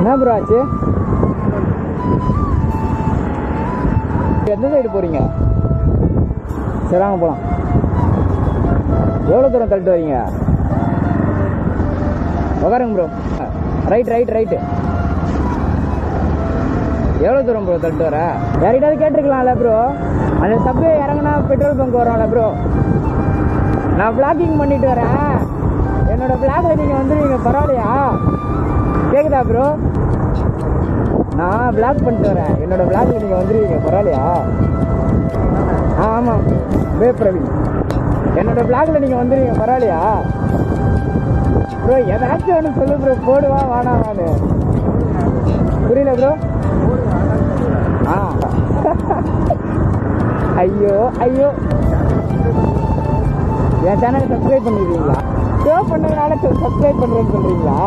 என்ன ப்ரோ ஆச்சு? எந்த சைடு போகிறீங்க? சரி வாங்க போகலாம். எவ்வளோ தூரம் தள்ளிட்டு வரீங்க? உக்காருங்க ப்ரோ. ரைட்டு. எவ்வளோ தூரம் ப்ரோ தள்ளிட்டு வர? யார்கிட்டாவது கேட்டிருக்கலாம்ல ப்ரோ. அந்த சப்வே இறங்கினா பெட்ரோல் பங்க் வரோம்ல ப்ரோ. நான் பிளாக்கிங் பண்ணிட்டு வரேன். என்னோட பிளாக்ல நீங்கள் வந்துடுவீங்க, பரவாயில்லையா? கேட்குதா ப்ரோ? நான் பிளாக் பண்ணிட்டு வரேன். என்னோட பிளாக்ல நீங்கள் வந்துடுவீங்க, பரவாயில்லையா? ஆமாம் பிரவீன். என்னோட பிளாக்ல நீங்கள் வந்துடுவீங்க, பரவாயில்லையா ப்ரோ? ஏதாச்சும் ஒன்று சொல்லு ப்ரோ. போடுவா வானாவான்னு. புரியல ப்ரோ. ஆ ஐயோ என் சேனலை சப்ஸ்கிரைப் பண்ணிடுவீங்களா? ஷோ பண்ணதுனால சப்ஸ்கிரைப் பண்ணுறேன்னு சொல்கிறீங்களா?